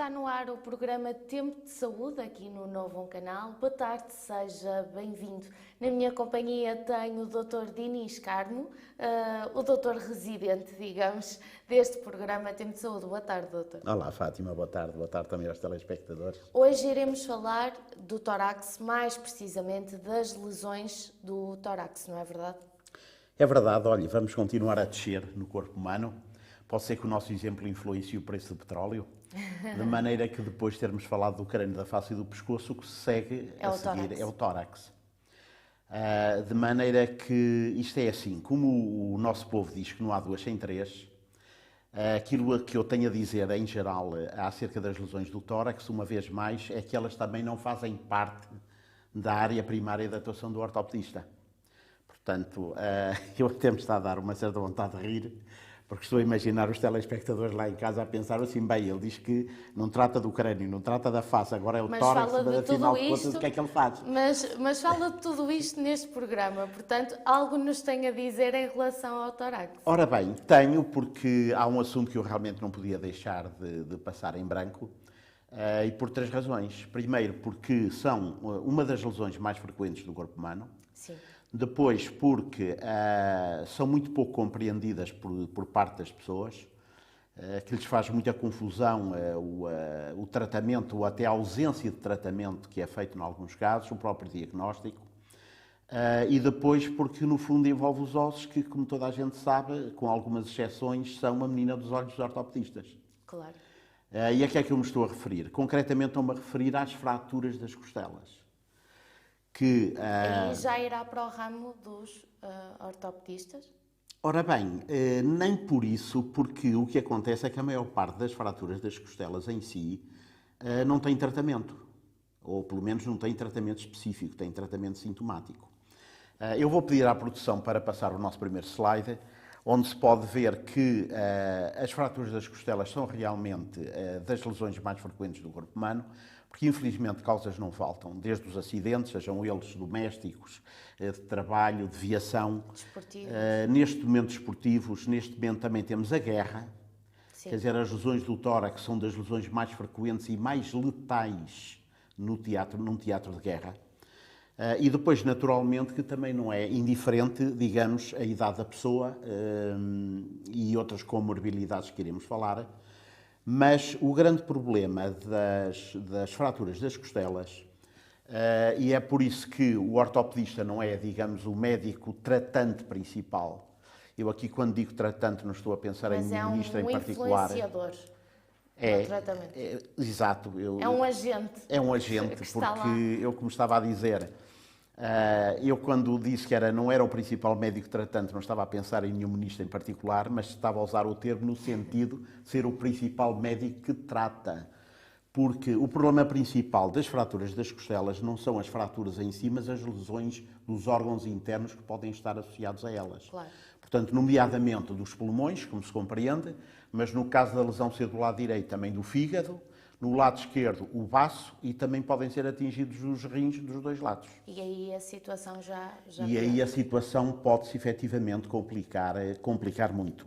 Está no ar o programa Tempo de Saúde, aqui no Novo Canal. Boa tarde, seja bem-vindo. Na minha companhia tenho o Dr. Dinis Carmo, o doutor residente, digamos, deste programa Tempo de Saúde. Boa tarde, doutor. Olá, Fátima, boa tarde também aos telespectadores. Hoje iremos falar do tórax, mais precisamente das lesões do tórax, não é verdade? É verdade, olha, vamos continuar a descer no corpo humano. Pode ser que o nosso exemplo influencie o preço do petróleo, de maneira que depois de termos falado do crânio, da face e do pescoço, o que se segue a seguir é o tórax. De maneira que isto é assim, como o nosso povo diz que não há duas sem três, aquilo que eu tenho a dizer em geral acerca das lesões do tórax, uma vez mais, é que elas também não fazem parte da área primária de atuação do ortopedista. Portanto, eu até me está a dar uma certa vontade de rir, porque estou a imaginar os telespectadores lá em casa a pensar assim, bem, ele diz que não trata do crânio, não trata da face, agora é o tórax, mas afinal de contas o que é que ele faz? Mas fala de tudo isto neste programa, portanto, algo nos tem a dizer em relação ao tórax? Ora bem, tenho, porque há um assunto que eu realmente não podia deixar de passar em branco, e por três razões. Primeiro, porque são uma das lesões mais frequentes do corpo humano. Sim. Depois, porque são muito pouco compreendidas por parte das pessoas, que lhes faz muita confusão o tratamento ou até a ausência de tratamento que é feito em alguns casos, o próprio diagnóstico. E depois porque, no fundo, envolve os ossos que, como toda a gente sabe, com algumas exceções, são uma menina dos olhos dos ortopedistas. Claro. E a que é que eu me estou a referir? Concretamente, estou-me a referir às fraturas das costelas. Que, Aí já irá para o ramo dos ortopedistas? Ora bem, nem por isso, porque o que acontece é que a maior parte das fraturas das costelas em si não tem tratamento, ou pelo menos não tem tratamento específico, tem tratamento sintomático. Eu vou pedir à produção para passar o nosso primeiro slide, onde se pode ver que as fraturas das costelas são realmente das lesões mais frequentes do corpo humano, porque infelizmente causas não faltam, desde os acidentes, sejam eles domésticos, de trabalho, de viação. Desportivos. Neste momento desportivos, neste momento também temos a guerra. Sim. Quer dizer, as lesões do tórax são das lesões mais frequentes e mais letais num teatro de guerra. E depois, naturalmente, que também não é indiferente, digamos, a idade da pessoa e outras comorbilidades que iremos falar. Mas o grande problema das fraturas das costelas, e é por isso que o ortopedista não é, digamos, o médico tratante principal. Eu aqui, quando digo tratante, não estou a pensar em nenhum ministro em particular. Mas é um influenciador no tratamento. Exato. É um agente. É um agente, porque eu, como estava a dizer, eu quando disse que não era o principal médico tratante, não estava a pensar em nenhum ministro em particular, mas estava a usar o termo no sentido de ser o principal médico que trata. Porque o problema principal das fraturas das costelas não são as fraturas em si, mas as lesões dos órgãos internos que podem estar associados a elas. Claro. Portanto, nomeadamente dos pulmões, como se compreende, mas no caso da lesão ser do lado direito, também do fígado, no lado esquerdo, o baço, e também podem ser atingidos os rins dos dois lados. E aí a situação já E aí a situação pode-se efetivamente complicar muito.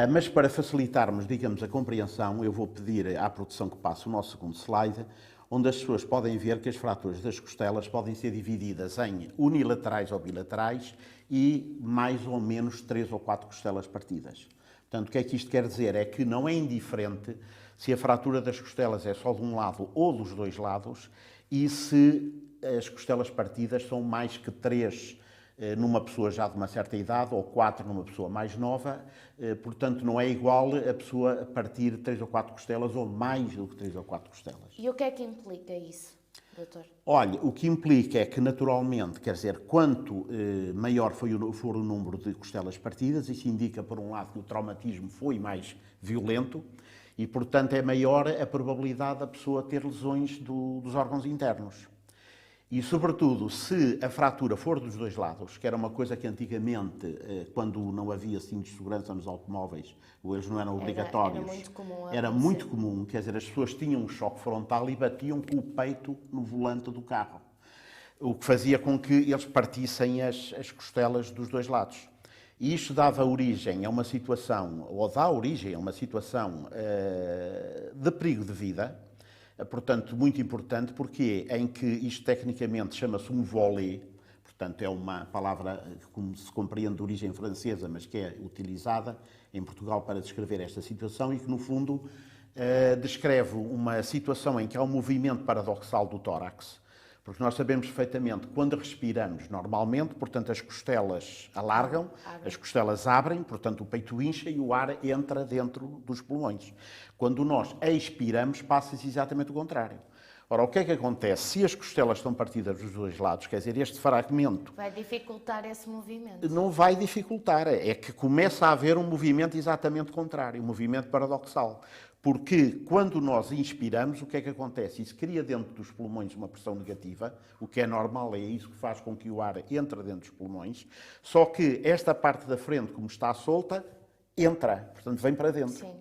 Mas para facilitarmos, digamos, a compreensão, eu vou pedir à produção que passe o nosso segundo slide, onde as pessoas podem ver que as fraturas das costelas podem ser divididas em unilaterais ou bilaterais e mais ou menos 3 ou 4 costelas partidas. Portanto, o que é que isto quer dizer? É que não é indiferente se a fratura das costelas é só de um lado ou dos dois lados e se as costelas partidas são mais que 3 numa pessoa já de uma certa idade ou 4 numa pessoa mais nova. Portanto, não é igual a pessoa partir 3 ou 4 costelas ou mais do que 3 ou 4 costelas. E o que é que implica isso, doutor? Olha, o que implica é que, naturalmente, quer dizer, quanto maior for o número de costelas partidas, isso indica, por um lado, que o traumatismo foi mais violento e, portanto, é maior a probabilidade da pessoa ter lesões dos órgãos internos. E, sobretudo, se a fratura for dos dois lados, que era uma coisa que antigamente, quando não havia cintos de segurança nos automóveis, ou eles não eram obrigatórios, era muito comum, quer dizer, as pessoas tinham um choque frontal e batiam com o peito no volante do carro, o que fazia com que eles partissem as costelas dos dois lados. E isto dava origem a uma situação, ou dá origem a uma situação de perigo de vida, portanto, muito importante, porque em que isto tecnicamente chama-se um volet, portanto, é uma palavra, como se compreende, de origem francesa, mas que é utilizada em Portugal para descrever esta situação e que, no fundo, descreve uma situação em que há um movimento paradoxal do tórax, porque nós sabemos perfeitamente que quando respiramos normalmente, portanto, as costelas alargam, as costelas abrem, portanto, o peito incha e o ar entra dentro dos pulmões. Quando nós expiramos, passa-se exatamente o contrário. Ora, o que é que acontece? Se as costelas estão partidas dos dois lados, quer dizer, este fragmento... Vai dificultar esse movimento. Não vai dificultar, é que começa a haver um movimento exatamente contrário, um movimento paradoxal. Porque quando nós inspiramos, o que é que acontece? Isso cria dentro dos pulmões uma pressão negativa, o que é normal, é isso que faz com que o ar entre dentro dos pulmões, só que esta parte da frente, como está solta, entra, portanto vem para dentro. Sim.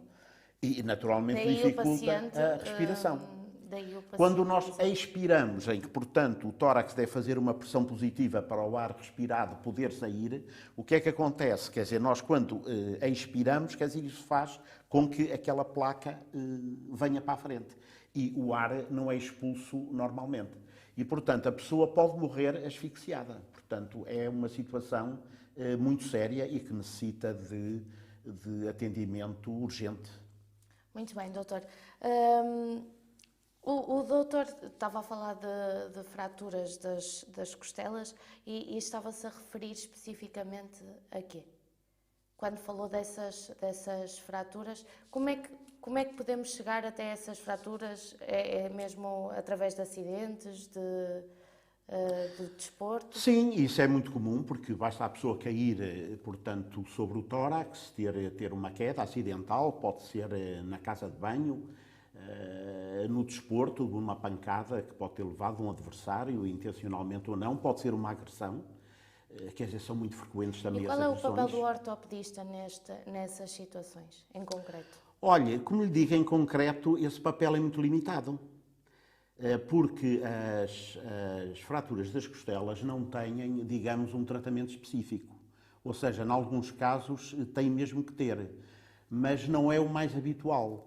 E naturalmente Daí dificulta a respiração. Quando nós expiramos, em que, portanto, o tórax deve fazer uma pressão positiva para o ar respirado poder sair, o que é que acontece? Quer dizer, nós quando expiramos, quer dizer, isso faz com que aquela placa venha para a frente. E o ar não é expulso normalmente. E, portanto, a pessoa pode morrer asfixiada. Portanto, é uma situação muito séria e que necessita de atendimento urgente. Muito bem, doutor. O doutor estava a falar de fraturas das costelas e estava-se a referir especificamente a quê? Quando falou dessas fraturas, como é que podemos chegar até essas fraturas? É mesmo através de acidentes, de desporto? Sim, isso é muito comum, porque basta a pessoa cair, portanto, sobre o tórax, ter uma queda acidental, pode ser na casa de banho, no desporto, de uma pancada que pode ter levado um adversário, intencionalmente ou não, pode ser uma agressão, quer dizer, são muito frequentes também as agressões. E qual é o papel do ortopedista nessas situações, em concreto? Olha, como lhe digo, em concreto, esse papel é muito limitado, porque as fraturas das costelas não têm, digamos, um tratamento específico. Ou seja, em alguns casos tem mesmo que ter, mas não é o mais habitual.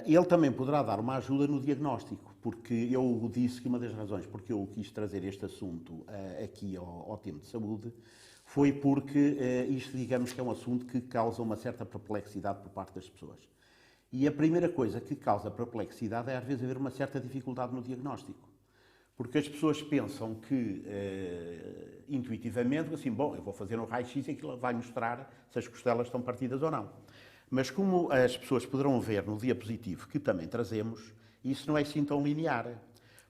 Ele também poderá dar uma ajuda no diagnóstico, porque eu disse que uma das razões porque eu quis trazer este assunto aqui ao tema de saúde foi porque isto, digamos, que é um assunto que causa uma certa perplexidade por parte das pessoas. E a primeira coisa que causa perplexidade é, às vezes, haver uma certa dificuldade no diagnóstico. Porque as pessoas pensam que, intuitivamente, assim, bom, eu vou fazer um raio-x e aquilo vai mostrar se as costelas estão partidas ou não. Mas como as pessoas poderão ver no diapositivo que também trazemos, isso não é assim tão linear.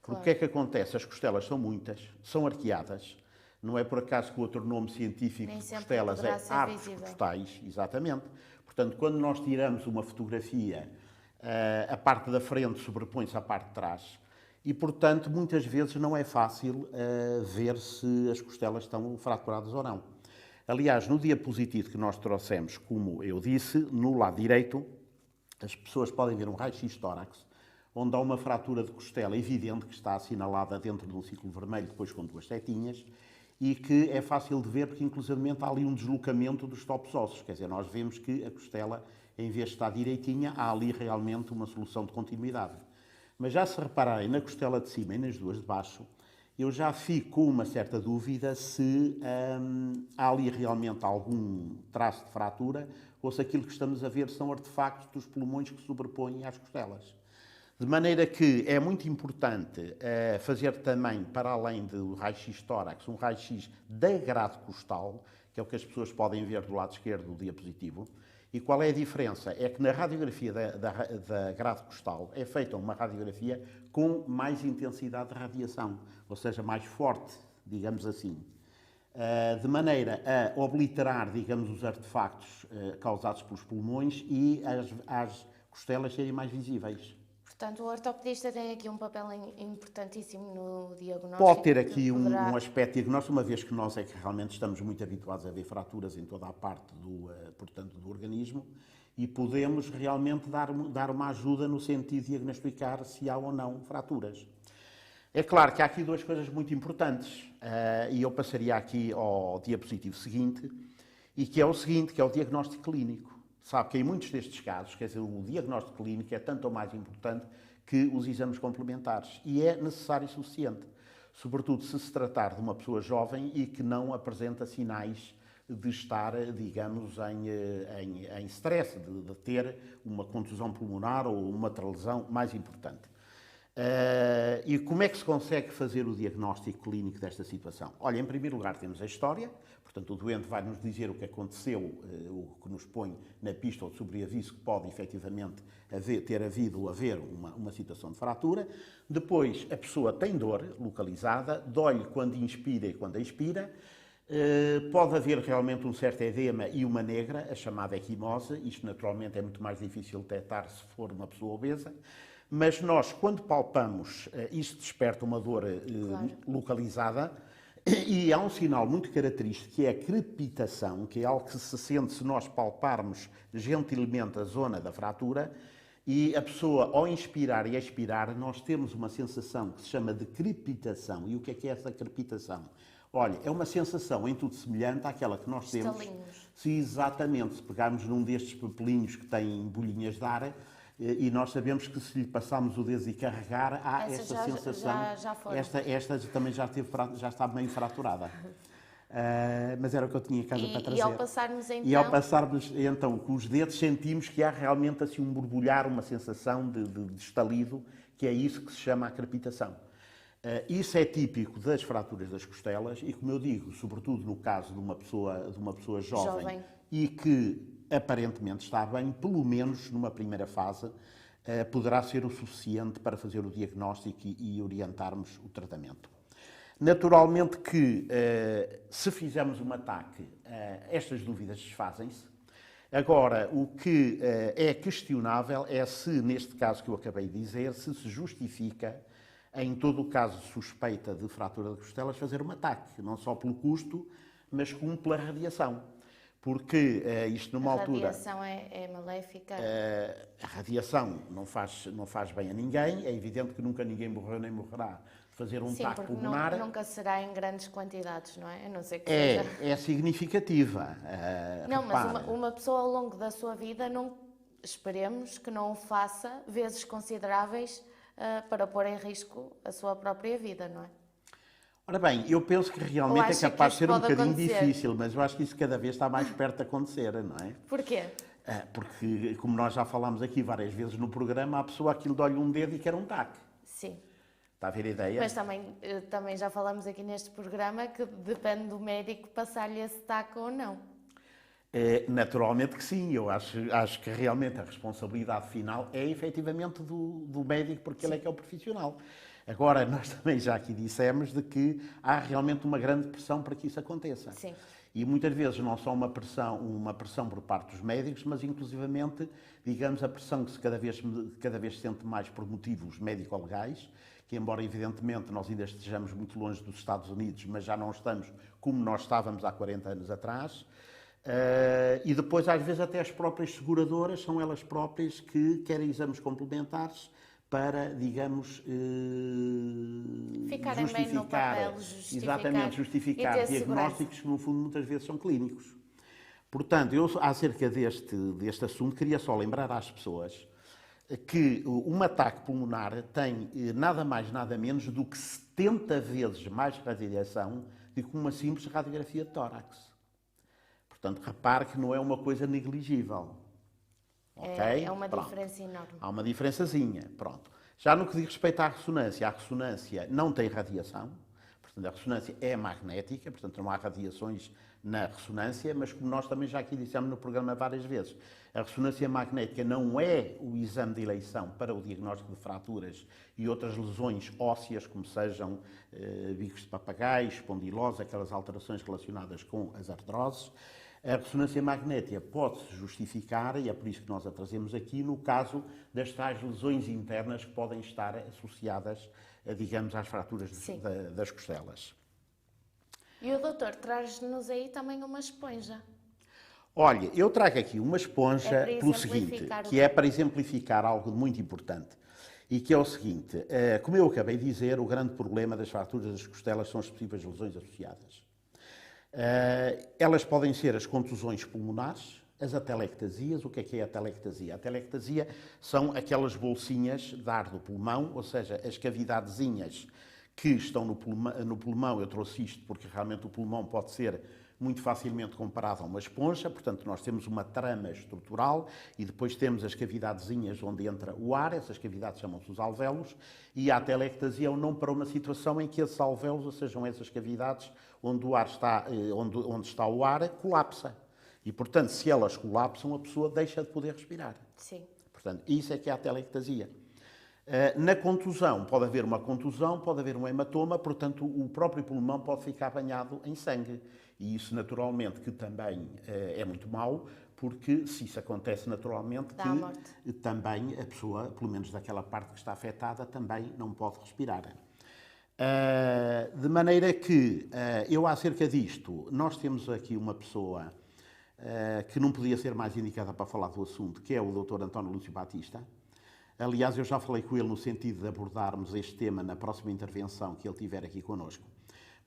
Porque o que é que acontece? As costelas são muitas, são arqueadas. Não é por acaso que o outro nome científico de costelas é arcos costais, exatamente. Portanto, quando nós tiramos uma fotografia, a parte da frente sobrepõe-se à parte de trás e, portanto, muitas vezes não é fácil ver se as costelas estão fraturadas ou não. Aliás, no diapositivo que nós trouxemos, como eu disse, no lado direito, as pessoas podem ver um raio-x tórax, onde há uma fratura de costela evidente que está assinalada dentro de um círculo vermelho, depois com duas setinhas, e que é fácil de ver porque, inclusivamente, há ali um deslocamento dos topos ósseos. Quer dizer, nós vemos que a costela, em vez de estar direitinha, há ali realmente uma solução de continuidade. Mas já se repararem na costela de cima e nas duas de baixo, eu já fico com uma certa dúvida se há ali realmente algum traço de fratura ou se aquilo que estamos a ver são artefactos dos pulmões que se sobrepõem às costelas. De maneira que é muito importante fazer também, para além do raio-x tórax, um raio-x da grade costal, que é o que as pessoas podem ver do lado esquerdo do diapositivo. E qual é a diferença? É que na radiografia da grade costal é feita uma radiografia com mais intensidade de radiação, ou seja, mais forte, digamos assim, de maneira a obliterar, digamos, os artefactos causados pelos pulmões e as costelas serem mais visíveis. Portanto, o ortopedista tem aqui um papel importantíssimo no diagnóstico. Pode ter aqui um aspecto diagnóstico, uma vez que nós é que realmente estamos muito habituados a ver fraturas em toda a parte portanto, do organismo e podemos realmente dar uma ajuda no sentido de diagnosticar se há ou não fraturas. É claro que há aqui duas coisas muito importantes e eu passaria aqui ao diapositivo seguinte, e que é o seguinte, que é o diagnóstico clínico. Sabe que em muitos destes casos, quer dizer, o diagnóstico clínico é tanto ou mais importante que os exames complementares e é necessário e suficiente, sobretudo se tratar de uma pessoa jovem e que não apresenta sinais de estar, digamos, em stress, de ter uma contusão pulmonar ou uma outra lesão mais importante. E como é que se consegue fazer o diagnóstico clínico desta situação? Olha, em primeiro lugar temos a história, portanto o doente vai nos dizer o que aconteceu, o que nos põe na pista ou sobre aviso que pode efetivamente ter havido ou haver uma situação de fratura. Depois a pessoa tem dor localizada, dói-lhe quando inspira e quando expira. Pode haver realmente um certo edema e uma negra, a chamada equimose. Isto naturalmente é muito mais difícil de detectar se for uma pessoa obesa. Mas nós, quando palpamos, isto desperta uma dor Claro. localizada e há um sinal muito característico que é a crepitação, que é algo que se sente se nós palparmos gentilmente a zona da fratura e a pessoa, ao inspirar e expirar, nós temos uma sensação que se chama de crepitação. E o que é essa crepitação? Olha, é uma sensação em tudo semelhante àquela que nós temos se exatamente se pegarmos num destes papelinhos que têm bolhinhas de ar e nós sabemos que se lhe passarmos o dedo e carregar, há esta sensação. Esta também já está meio fraturada. Mas era o que eu tinha em casa para trazer. E ao passarmos então... E ao passarmos então com os dedos sentimos que há realmente assim um borbulhar, uma sensação de estalido, que é isso que se chama a crepitação. Isso é típico das fraturas das costelas e, como eu digo, sobretudo no caso de uma pessoa jovem. E que aparentemente está bem, pelo menos numa primeira fase, poderá ser o suficiente para fazer o diagnóstico e orientarmos o tratamento. Naturalmente que, se fizermos um ataque, estas dúvidas desfazem-se. Agora, o que é questionável é se, neste caso que eu acabei de dizer, se justifica, em todo o caso de suspeita de fratura de costelas, fazer um ataque, não só pelo custo, mas como pela radiação. Porque isto numa altura... A radiação é maléfica? A radiação não faz bem a ninguém, é evidente que nunca ninguém morreu nem morrerá de fazer um ataque pulmonar. Nunca será em grandes quantidades, não é? A não ser que seja... É significativa. Não, mas uma pessoa ao longo da sua vida, esperemos que não o faça vezes consideráveis para pôr em risco a sua própria vida, não é? Ora bem, eu penso que realmente é capaz de ser um bocadinho difícil, mas eu acho que isso cada vez está mais perto de acontecer, não é? Porquê? Porque, como nós já falámos aqui várias vezes no programa, a pessoa aquilo dói-lhe um dedo e quer um taque. Sim. Está a ver a ideia? Mas também já falamos aqui neste programa que depende do médico passar-lhe esse taque ou não. Naturalmente que sim, eu acho que realmente a responsabilidade final é efetivamente do médico, porque ele é que é o profissional. Agora, nós também já aqui dissemos de que há realmente uma grande pressão para que isso aconteça. Sim. E muitas vezes não só uma pressão por parte dos médicos, mas inclusivamente, digamos, a pressão que cada vez se sente mais por motivos médico-legais, que embora evidentemente nós ainda estejamos muito longe dos Estados Unidos, mas já não estamos como nós estávamos há 40 anos atrás. E depois, às vezes, até as próprias seguradoras são elas próprias que querem exames complementares para, digamos, ficarem bem no papel, justificar diagnósticos que, no fundo, muitas vezes são clínicos. Portanto, eu, acerca deste assunto, queria só lembrar às pessoas que um ataque pulmonar tem nada mais, nada menos do que 70 vezes mais radiação do que uma simples radiografia de tórax. Portanto, repare que não é uma coisa negligível. Okay? É uma diferença enorme. Há uma diferençazinha, pronto. Já no que diz respeito à ressonância, a ressonância não tem radiação, portanto a ressonância é magnética, portanto não há radiações na ressonância, mas como nós também já aqui dissemos no programa várias vezes, a ressonância magnética não é o exame de eleição para o diagnóstico de fraturas e outras lesões ósseas, como sejam bicos de papagaio, espondilose, aquelas alterações relacionadas com as artroses. A ressonância magnética pode-se justificar, e é por isso que nós a trazemos aqui, no caso das tais lesões internas que podem estar associadas, digamos, às fraturas das costelas. E o doutor traz-nos aí também uma esponja. Olha, eu trago aqui uma esponja pelo seguinte, que é para exemplificar algo muito importante. E que é o seguinte, como eu acabei de dizer, o grande problema das fraturas das costelas são as possíveis lesões associadas. Elas podem ser as contusões pulmonares, as atelectasias. O que é a atelectasia? A atelectasia são aquelas bolsinhas de ar do pulmão, ou seja, as cavidadezinhas que estão no pulmão. Eu trouxe isto porque realmente o pulmão pode ser muito facilmente comparado a uma esponja. Portanto, nós temos uma trama estrutural e depois temos as cavidadezinhas onde entra o ar. Essas cavidades chamam-se os alvéolos, e a atelectasia é um nome para uma situação em que esses alvéolos, ou sejam, essas cavidades onde o ar está, onde está o ar, colapsa. E, portanto, se elas colapsam, a pessoa deixa de poder respirar. Sim. Portanto, isso é que é a atelectasia. Na contusão, pode haver uma contusão, pode haver um hematoma, portanto, o próprio pulmão pode ficar banhado em sangue. E isso, naturalmente, que também é muito mau, porque se isso acontece naturalmente, que também a pessoa, pelo menos daquela parte que está afetada, também não pode respirar. De maneira que, eu acerca disto, nós temos aqui uma pessoa que não podia ser mais indicada para falar do assunto, que é o Dr. António Lúcio Batista. Aliás, eu já falei com ele no sentido de abordarmos este tema na próxima intervenção que ele tiver aqui connosco,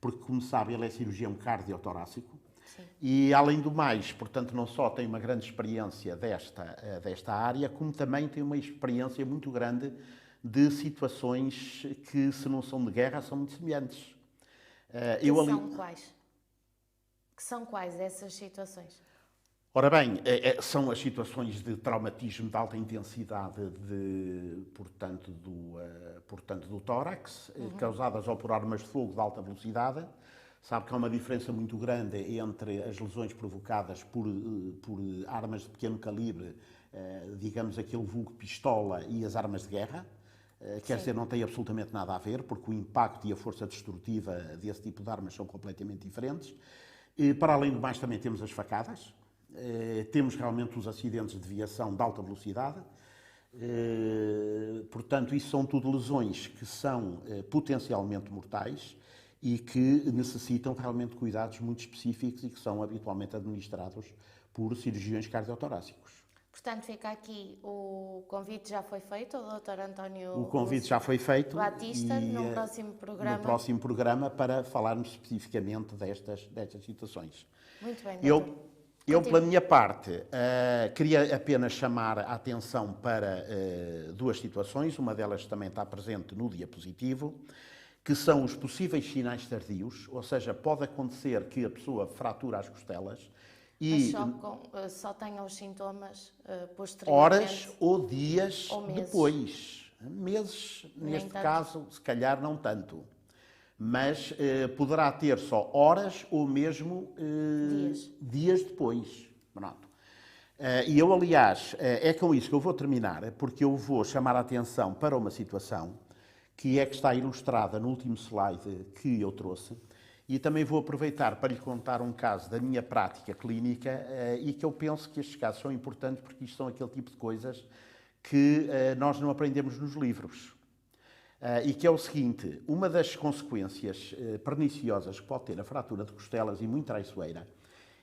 porque, como sabe, ele é cirurgião cardiotorácico. Sim. E, além do mais, portanto, não só tem uma grande experiência desta área, como também tem uma experiência muito grande de situações que, se não são de guerra, são muito semelhantes. Que são quais essas situações? Ora bem, são as situações de traumatismo de alta intensidade, portanto, do tórax, causadas ou por armas de fogo de alta velocidade. Sabe que há uma diferença muito grande entre as lesões provocadas por armas de pequeno calibre, digamos aquele vulgo pistola, e as armas de guerra. Quer dizer, não tem absolutamente nada a ver, porque o impacto e a força destrutiva desse tipo de armas são completamente diferentes. Para além do mais, também temos as facadas. Temos realmente os acidentes de viação de alta velocidade. Portanto, isso são tudo lesões que são potencialmente mortais e que necessitam realmente cuidados muito específicos e que são habitualmente administrados por cirurgiões cardiotorácicos. Portanto, fica aqui, o convite já foi feito ao Dr. António O convite já foi feito Batista, no próximo programa. No próximo programa, para falarmos especificamente destas situações. Muito bem, doutor. Eu, pela minha parte, queria apenas chamar a atenção para duas situações. Uma delas também está presente no diapositivo, que são os possíveis sinais tardios, ou seja, pode acontecer que a pessoa fratura as costelas e só tenha os sintomas posteriormente. Horas ou dias ou meses. Depois. Meses, neste caso, se calhar não tanto. Mas poderá ter só horas ou mesmo dias depois. Pronto. E eu, aliás, é com isso que eu vou terminar, porque eu vou chamar a atenção para uma situação que está ilustrada no último slide que eu trouxe, e também vou aproveitar para lhe contar um caso da minha prática clínica e que eu penso que estes casos são importantes porque isto são aquele tipo de coisas que nós não aprendemos nos livros. E que é o seguinte: uma das consequências perniciosas que pode ter a fratura de costelas, e muito traiçoeira,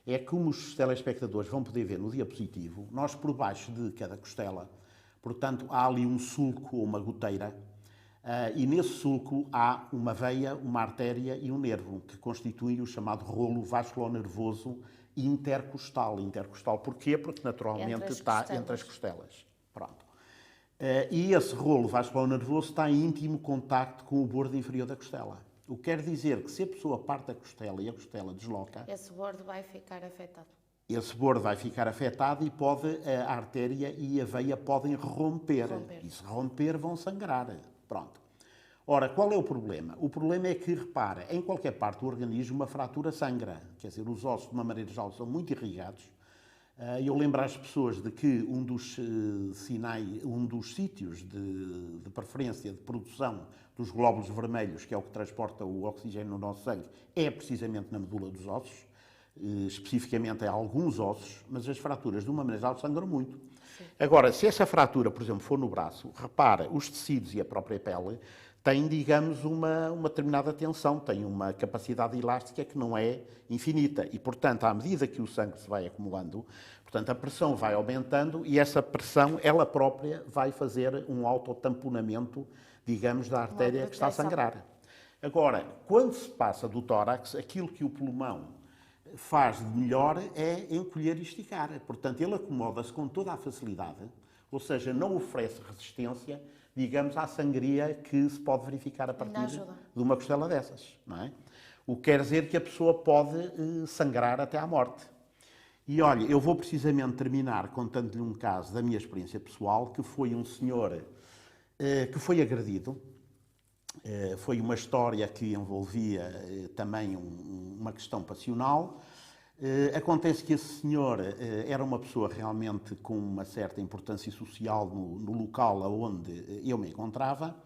é que, como os telespectadores vão poder ver no diapositivo, nós, por baixo de cada costela, portanto, há ali um sulco ou uma goteira, e nesse sulco há uma veia, uma artéria e um nervo, que constituem o chamado rolo vasculonervoso intercostal. Intercostal porquê? Porque naturalmente está entre as costelas. Pronto. E esse rolo vasculonervoso está em íntimo contacto com o bordo inferior da costela. O que quer dizer que, se a pessoa parte a costela e a costela desloca, esse bordo vai ficar afetado. Esse bordo vai ficar afetado e a artéria e a veia podem romper. E se romper, vão sangrar. Pronto. Ora, qual é o problema? O problema é que, repara, em qualquer parte do organismo uma fratura sangra. Quer dizer, os ossos, de uma maneira geral, são muito irrigados. Eu lembro às pessoas de que um dos sítios de preferência de produção dos glóbulos vermelhos, que é o que transporta o oxigênio no nosso sangue, é precisamente na medula dos ossos, especificamente em alguns ossos, mas as fraturas, de uma maneira geral, sangram muito. Sim. Agora, se essa fratura, por exemplo, for no braço, repara, os tecidos e a própria pele têm, digamos, uma determinada tensão, têm uma capacidade elástica que não é infinita. E, portanto, à medida que o sangue se vai acumulando, portanto, a pressão vai aumentando e essa pressão, ela própria, vai fazer um autotamponamento, digamos, da artéria que está a sangrar. Agora, quando se passa do tórax, aquilo que o pulmão faz de melhor é encolher e esticar. Portanto, ele acomoda-se com toda a facilidade, ou seja, não oferece resistência, digamos, à sangria que se pode verificar a partir de uma costela dessas, não é? O que quer dizer que a pessoa pode sangrar até à morte. E olha, eu vou precisamente terminar contando-lhe um caso da minha experiência pessoal, que foi um senhor que foi agredido. Foi uma história que envolvia também uma questão passional. Acontece que esse senhor era uma pessoa realmente com uma certa importância social no local onde eu me encontrava,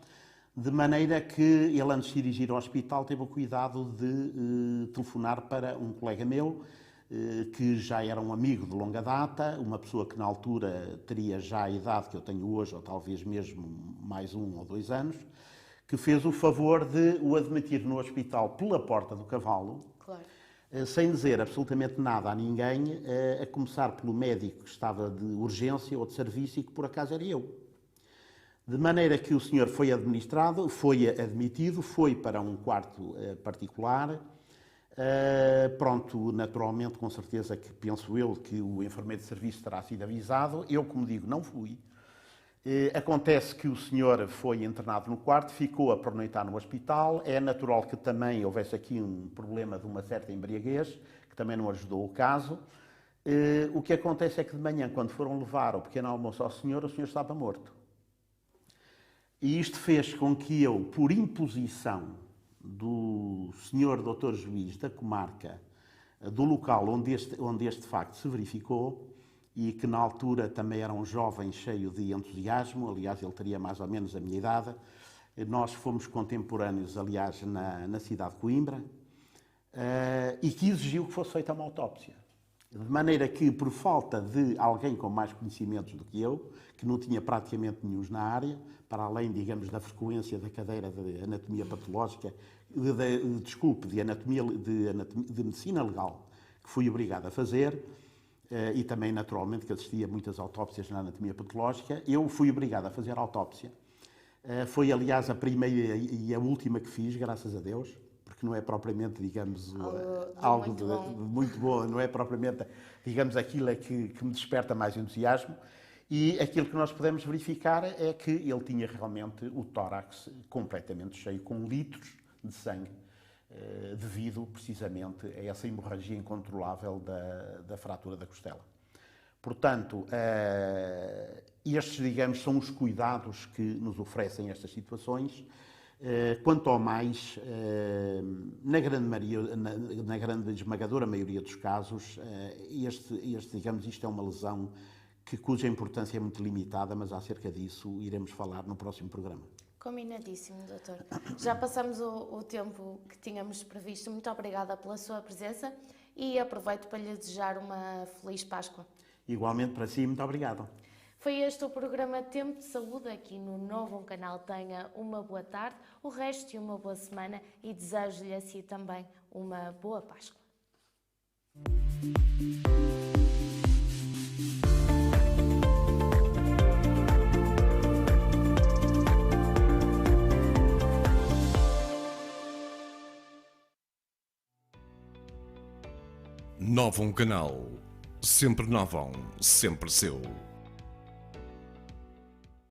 de maneira que ele, antes de se dirigir ao hospital, teve o cuidado de telefonar para um colega meu, que já era um amigo de longa data, uma pessoa que na altura teria já a idade que eu tenho hoje, ou talvez mesmo mais 1 ou 2 anos, que fez o favor de o admitir no hospital pela porta do cavalo, claro, sem dizer absolutamente nada a ninguém, a começar pelo médico que estava de urgência ou de serviço e que por acaso era eu. De maneira que o senhor foi administrado, foi admitido, foi para um quarto particular. Pronto, naturalmente, com certeza que penso eu que o enfermeiro de serviço terá sido avisado. Eu, como digo, não fui. Acontece que o senhor foi internado no quarto, ficou a pernoitar no hospital. É natural que também houvesse aqui um problema de uma certa embriaguez, que também não ajudou o caso. O que acontece é que de manhã, quando foram levar o pequeno almoço ao senhor, o senhor estava morto. E isto fez com que eu, por imposição do senhor doutor juiz da comarca, do local onde este facto se verificou, e que na altura também era um jovem cheio de entusiasmo, aliás, ele teria mais ou menos a minha idade, nós fomos contemporâneos, aliás, na cidade de Coimbra, e que exigiu que fosse feita uma autópsia. De maneira que, por falta de alguém com mais conhecimentos do que eu, que não tinha praticamente nenhum na área, para além, digamos, da frequência da cadeira de anatomia patológica, de medicina legal, que fui obrigado a fazer, e também, naturalmente, que assisti a muitas autópsias na anatomia patológica, eu fui obrigado a fazer a autópsia. Foi, aliás, a primeira e a última que fiz, graças a Deus, porque não é propriamente, digamos, algo de muito bom, não é propriamente, digamos, aquilo que me desperta mais entusiasmo. E aquilo que nós podemos verificar é que ele tinha realmente o tórax completamente cheio, com litros de sangue, devido precisamente a essa hemorragia incontrolável da fratura da costela. Portanto, estes, digamos, são os cuidados que nos oferecem estas situações. Quanto ao mais, na grande esmagadora maioria dos casos, digamos, isto é uma lesão cuja importância é muito limitada, mas acerca disso iremos falar no próximo programa. Combinadíssimo, doutor. Já passamos o tempo que tínhamos previsto. Muito obrigada pela sua presença e aproveito para lhe desejar uma feliz Páscoa. Igualmente para si, muito obrigado. Foi este o programa Tempo de Saúde aqui no Novo Canal. Tenha uma boa tarde, o resto de uma boa semana e desejo-lhe a si também uma boa Páscoa. Novo Canal. Sempre Novão, sempre seu.